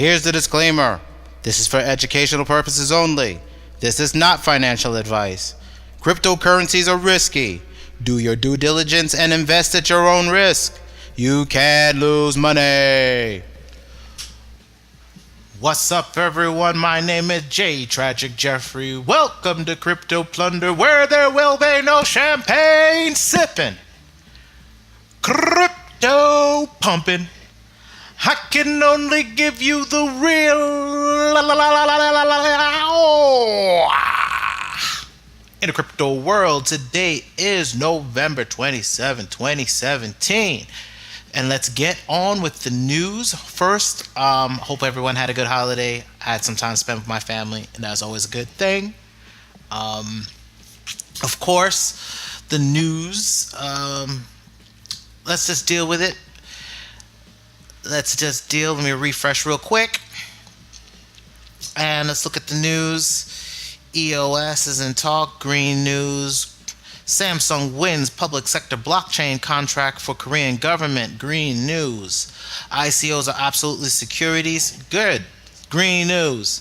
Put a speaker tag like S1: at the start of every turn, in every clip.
S1: Here's the disclaimer. This is for educational purposes only. This is not financial advice. Cryptocurrencies are risky. Do your due diligence and invest at your own risk. You can lose money. What's up, everyone? My name is J. Tragic Jeffrey. Welcome to Crypto Plunder, where there will be no champagne sipping. Crypto pumping. I can only give you the real. In the crypto world, today is November 27, 2017. And let's get on with the news. First, hope everyone had a good holiday. I had some time spent with my family, and that's always a good thing. Of course, the news, let's just deal with it. Let me refresh real quick. And let's look at the news. EOS is in talk, green news. Samsung wins public sector blockchain contract for Korean government, green news. ICOs are absolutely securities, good, green news.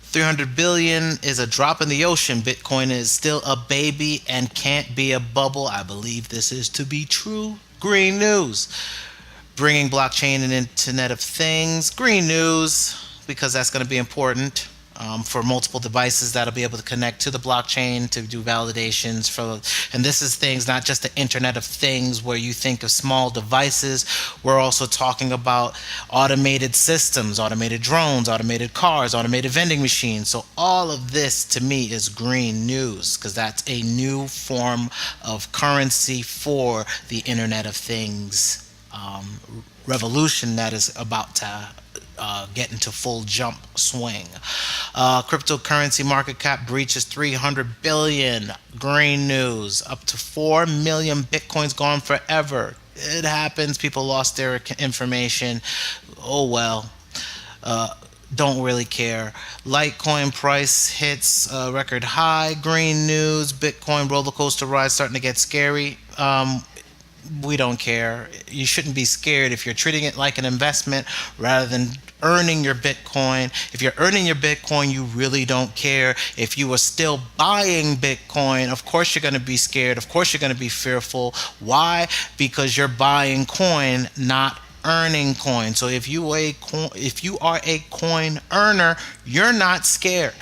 S1: 300 billion is a drop in the ocean. Bitcoin is still a baby and can't be a bubble. I believe this is to be true, green news. Bringing blockchain and Internet of Things, green news, because that's going to be important. For multiple devices that'll be able to connect to the blockchain to do validations and this is things not just the Internet of Things where you think of small devices. We're also talking about automated systems, automated drones, automated cars, automated vending machines. So all of this to me is green news, because that's a new form of currency for the Internet of Things revolution that is about to get into full jump swing. Cryptocurrency market cap breaches 300 billion. Green news. Up to 4 million Bitcoins gone forever. It happens. People lost their information. Oh well. Don't really care. Litecoin price hits record high. Green news. Bitcoin roller coaster ride starting to get scary. We don't care. You shouldn't be scared if you're treating it like an investment rather than earning your Bitcoin. If you're earning your Bitcoin, you really don't care. If you are still buying Bitcoin, of course you're going to be scared. Of course you're going to be fearful. Why? Because you're buying coin, not earning coin. So if you are a coin earner, you're not scared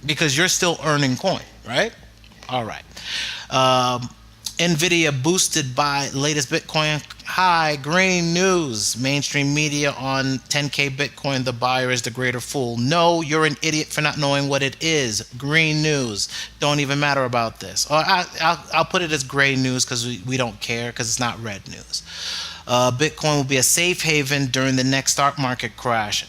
S1: because you're still earning coin, right? All right. Nvidia boosted by latest Bitcoin high. Green news. Mainstream media on 10K Bitcoin. The buyer is the greater fool. No, you're an idiot for not knowing what it is. Green news. Don't even matter about this. Or I'll put it as gray news because we don't care, because it's not red news. Bitcoin will be a safe haven during the next stock market crash.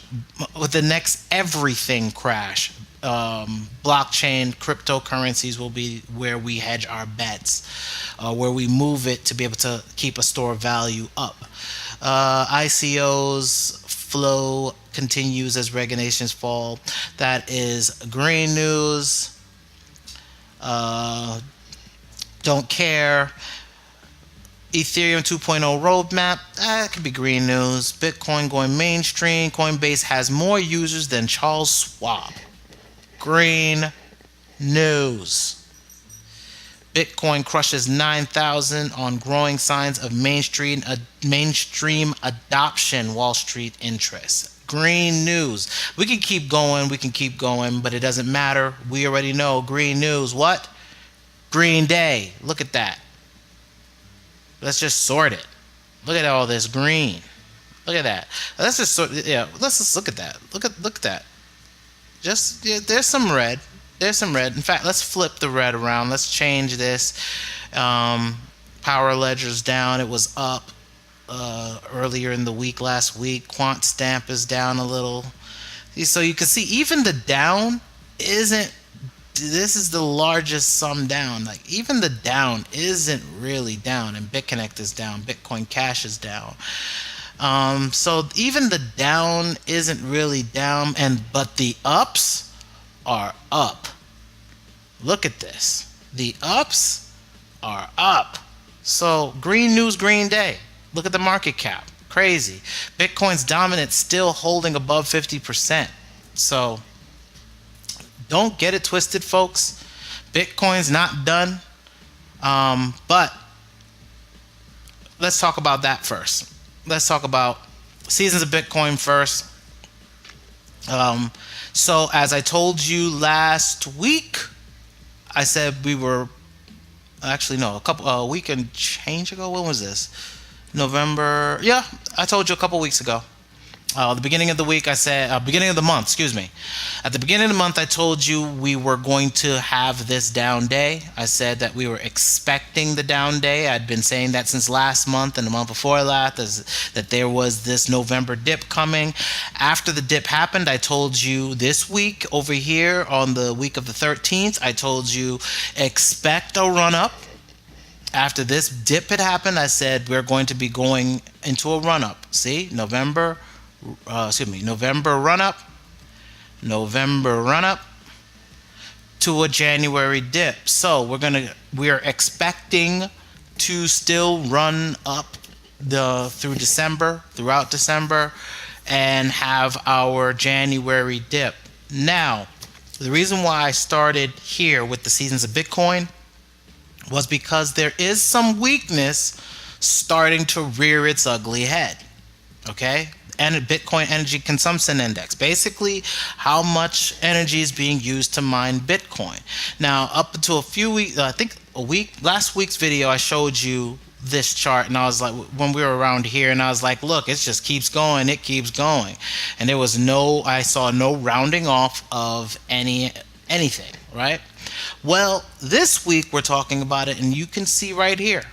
S1: With the next everything crash. Blockchain, cryptocurrencies will be where we hedge our bets, where we move it to be able to keep a store value up. ICOs flow continues as regulations fall. That is green news. Don't care. Ethereum 2.0 roadmap, that could be green news. Bitcoin going mainstream. Coinbase has more users than Charles Schwab. Green news. Bitcoin crushes 9,000 on growing signs of mainstream adoption. Wall Street interest. Green news. We can keep going, but it doesn't matter. We already know. Green news. What? Green Day. Look at that. Let's just sort it. Look at all this green. Look at that. Let's just look at that. Look at that. There's some red. In fact, let's flip the red around. Let's change this. Power Ledger's down. It was up earlier in the week, last week. Quant Stamp is down a little. So you can see even the down isn't. This is the largest sum down. Like even the down isn't really down. And Bitconnect is down. Bitcoin Cash is down. So even the down isn't really down, but the ups are up. Look at this. The ups are up. So green news, green day. Look at the market cap. Crazy. Bitcoin's dominance still holding above 50%. So don't get it twisted, folks. Bitcoin's not done. But let's talk about that first. Let's talk about seasons of Bitcoin first. So as I told you last week, I said we were actually no, a week and change ago. When was this? November. Yeah, I told you a couple weeks ago. The beginning of the week, I said, beginning of the month, excuse me. At the beginning of the month, I told you we were going to have this down day. I said that we were expecting the down day. I'd been saying that since last month and the month before that, that there was this November dip coming. After the dip happened, I told you this week over here on the week of the 13th, I told you expect a run up. After this dip had happened, I said we're going to be going into a run up. See, November run up to a January dip. So we're expecting to still run up throughout December and have our January dip. Now, the reason why I started here with the seasons of Bitcoin was because there is some weakness starting to rear its ugly head. Okay? And Bitcoin Energy Consumption Index. Basically, how much energy is being used to mine Bitcoin. Now, up until a few weeks, last week's video, I showed you this chart, and I was like, when we were around here, and I was like, look, it just keeps going, it keeps going. And I saw no rounding off of anything, right? Well, this week we're talking about it, and you can see right here.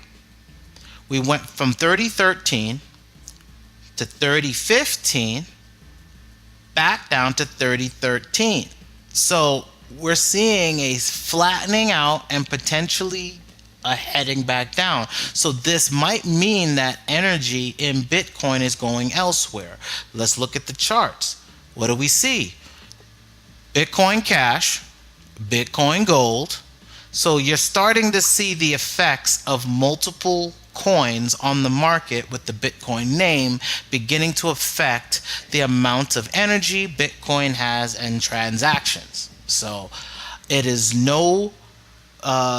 S1: We went from 3013 to 3015 back down to 3013. So we're seeing a flattening out and potentially a heading back down. So this might mean that energy in Bitcoin is going elsewhere. Let's look at the charts. What do we see? Bitcoin Cash, Bitcoin Gold. So you're starting to see the effects of multiple coins on the market with the Bitcoin name beginning to affect the amount of energy Bitcoin has and transactions. So it is no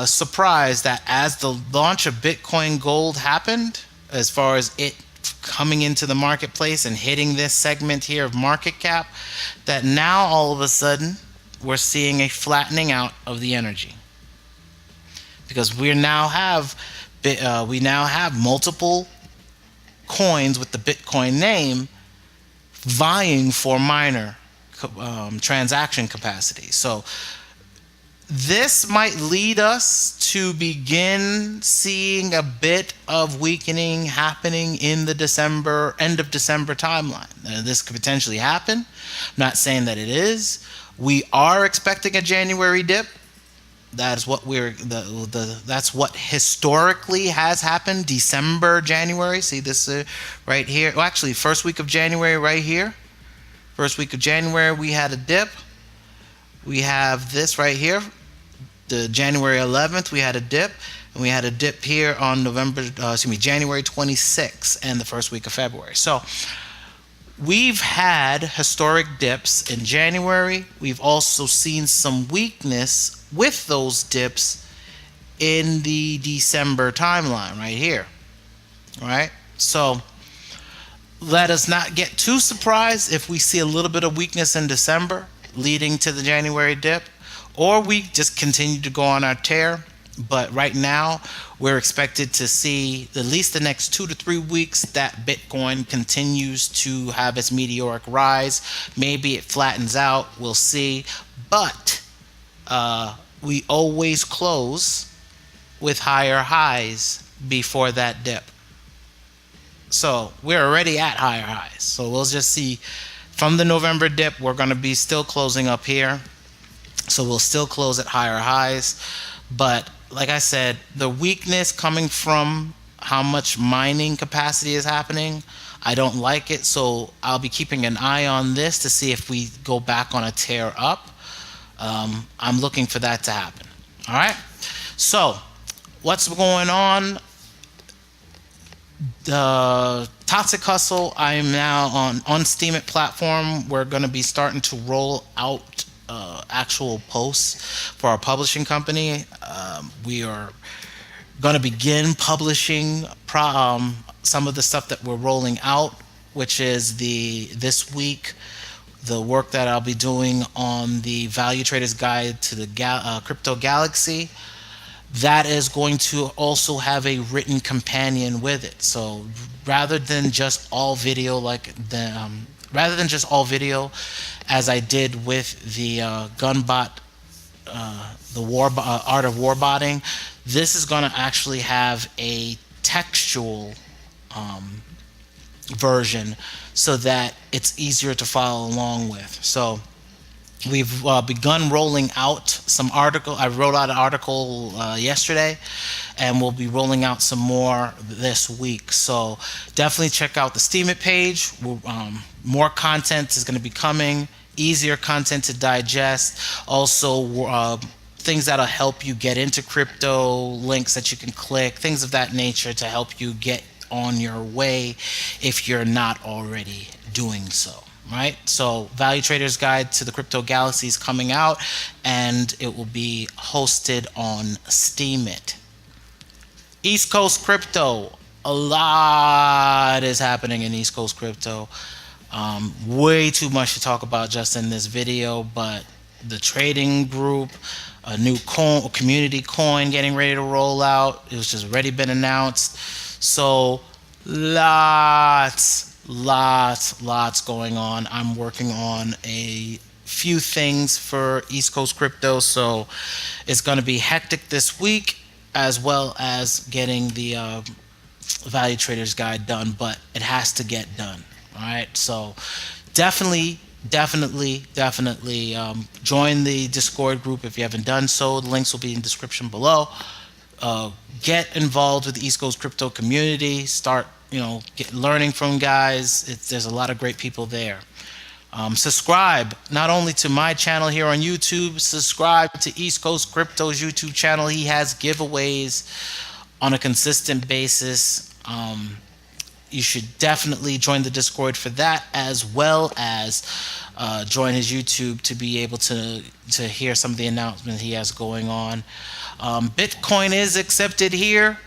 S1: surprise that as the launch of Bitcoin Gold happened, as far as it coming into the marketplace and hitting this segment here of market cap, that now all of a sudden we're seeing a flattening out of the energy, because we now have multiple coins with the Bitcoin name vying for miner transaction capacity. So this might lead us to begin seeing a bit of weakening happening in the end of December timeline. This could potentially happen. I'm not saying that it is. We are expecting a January dip. That's what that's what historically has happened. December, January. See this right here. Well, actually, first week of January right here. First week of January, we had a dip. We have this right here. The January 11th, we had a dip. And we had a dip here on January 26th and the first week of February. So we've had historic dips in January. We've also seen some weakness with those dips in the December timeline right here. All right? So let us not get too surprised if we see a little bit of weakness in December leading to the January dip, or we just continue to go on our tear. But right now, we're expected to see at least the next 2 to 3 weeks that Bitcoin continues to have its meteoric rise. Maybe it flattens out. We'll see. But we always close with higher highs before that dip. So we're already at higher highs. So we'll just see from the November dip, we're going to be still closing up here. So we'll still close at higher highs. But like I said, the weakness coming from how much mining capacity is happening, I don't like it. So I'll be keeping an eye on this to see if we go back on a tear up. I'm looking for that to happen. All right. So what's going on? The Toxic Hustle, I'm now on Steemit platform. We're going to be starting to roll out actual posts for our publishing company. We are going to begin publishing some of the stuff that we're rolling out, which is the this week the work that I'll be doing on the Value Traders Guide to the Crypto Galaxy. That is going to also have a written companion with it. So rather than just all video, rather than just all video, as I did with the Gunbot, Art of Warbotting, this is going to actually have a textual version so that it's easier to follow along with. So we've begun rolling out some article. I wrote out an article yesterday, and we'll be rolling out some more this week. So definitely check out the Steemit page. More content is going to be coming. Easier content to digest. Also, things that'll help you get into crypto, links that you can click, things of that nature to help you get on your way if you're not already doing so. Right? So Value Traders Guide to the Crypto Galaxy is coming out, and it will be hosted on Steemit. East Coast Crypto. A lot is happening in East Coast Crypto. Way too much to talk about just in this video, but the trading group, a new community coin getting ready to roll out. It was just already been announced. So lots going on. I'm working on a few things for East Coast Crypto, so it's going to be hectic this week, as well as getting the Value Traders Guide done, but it has to get done. All right, so definitely join the Discord group if you haven't done so. The links will be in the description below. Get involved with the East Coast Crypto community. Start learning from guys. There's a lot of great people there. Subscribe not only to my channel here on YouTube, subscribe to East Coast Crypto's YouTube channel. He has giveaways on a consistent basis. You should definitely join the Discord for that, as well as join his YouTube to be able to hear some of the announcements he has going on. Bitcoin is accepted here.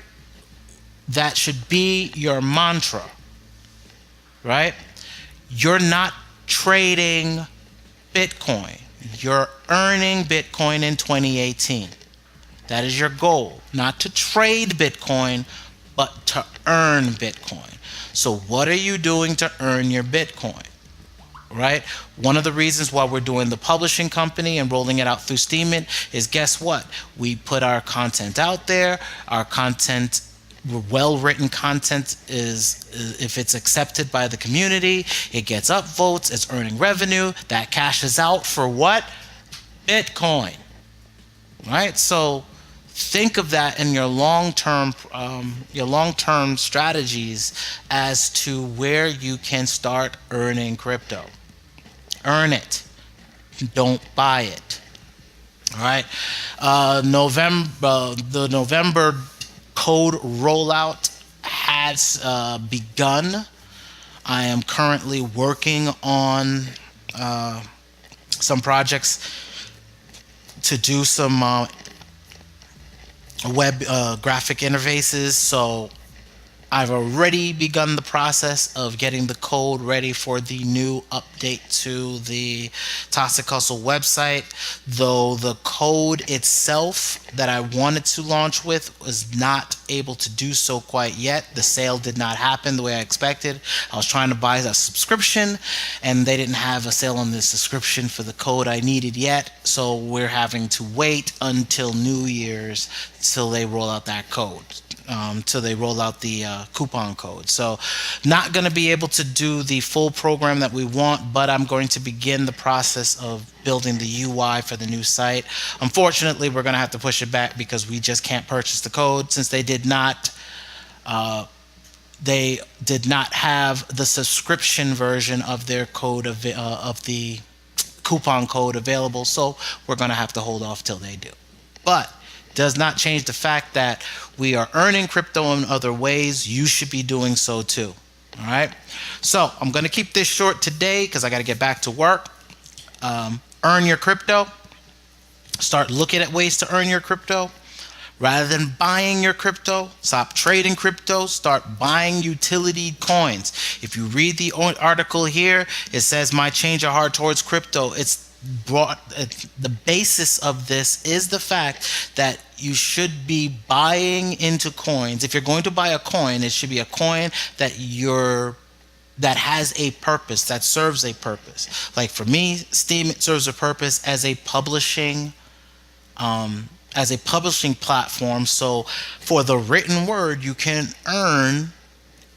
S1: That should be your mantra, right? You're not trading Bitcoin. You're earning Bitcoin in 2018. That is your goal. Not to trade Bitcoin, but to earn Bitcoin. So what are you doing to earn your Bitcoin? Right? One of the reasons why we're doing the publishing company and rolling it out through Steemit is, guess what? We put our content out there. Our content, well-written content, is if it's accepted by the community, it gets upvotes, it's earning revenue. That cashes out for what? Bitcoin. Right? So think of that in your long-term strategies as to where you can start earning crypto. Earn it. Don't buy it. All right. The November code rollout has begun. I am currently working on some projects to do some web graphic interfaces. So I've already begun the process of getting the code ready for the new update to the Toxic Hustle website, though the code itself that I wanted to launch with was not able to do so quite yet. The sale did not happen the way I expected. I was trying to buy a subscription, and they didn't have a sale on the subscription for the code I needed yet, so we're having to wait until New Year's till they roll out that code. Till they roll out the coupon code. So not going to be able to do the full program that we want, but I'm going to begin the process of building the UI for the new site. Unfortunately, we're going to have to push it back because we just can't purchase the code since they did not have the subscription version of their code of the coupon code available. So we're going to have to hold off till they do. But does not change the fact that we are earning crypto in other ways. You should be doing so too. All right. So I'm going to keep this short today because I got to get back to work. Earn your crypto. Start looking at ways to earn your crypto. Rather than buying your crypto, stop trading crypto, start buying utility coins. If you read the article here, it says my change of heart towards crypto. The basis of this is the fact that you should be buying into coins. If you're going to buy a coin, it should be a coin that has a purpose, that serves a purpose. Like for me, Steemit serves a purpose as a publishing platform. So for the written word, you can earn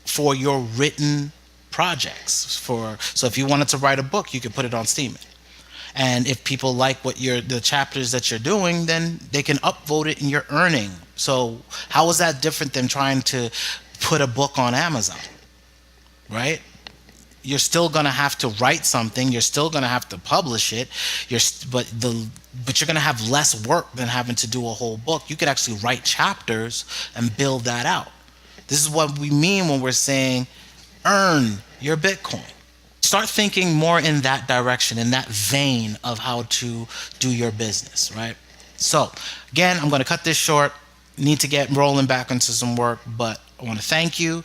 S1: for your written projects. So if you wanted to write a book, you could put it on Steemit. And if people like the chapters that you're doing, then they can upvote it and you're earning. So how is that different than trying to put a book on Amazon? Right? You're still gonna have to write something. You're still gonna have to publish it. But you're gonna have less work than having to do a whole book. You could actually write chapters and build that out. This is what we mean when we're saying earn your Bitcoin. Start thinking more in that direction, in that vein of how to do your business, right? So again, I'm gonna cut this short. Need to get rolling back into some work, but I want to thank you.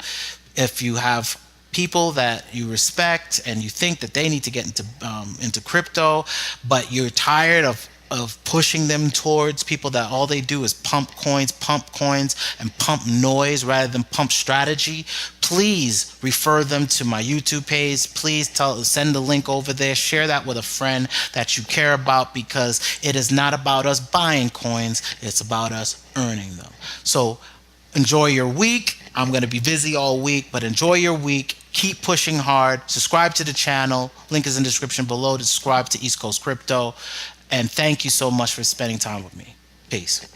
S1: If you have people that you respect and you think that they need to get into crypto, but you're tired of pushing them towards people that all they do is pump coins, and pump noise rather than pump strategy, please refer them to my YouTube page. Please send the link over there. Share that with a friend that you care about, because it is not about us buying coins. It's about us earning them. So enjoy your week. I'm going to be busy all week, but enjoy your week. Keep pushing hard. Subscribe to the channel. Link is in the description below to subscribe to East Coast Crypto. And thank you so much for spending time with me. Peace.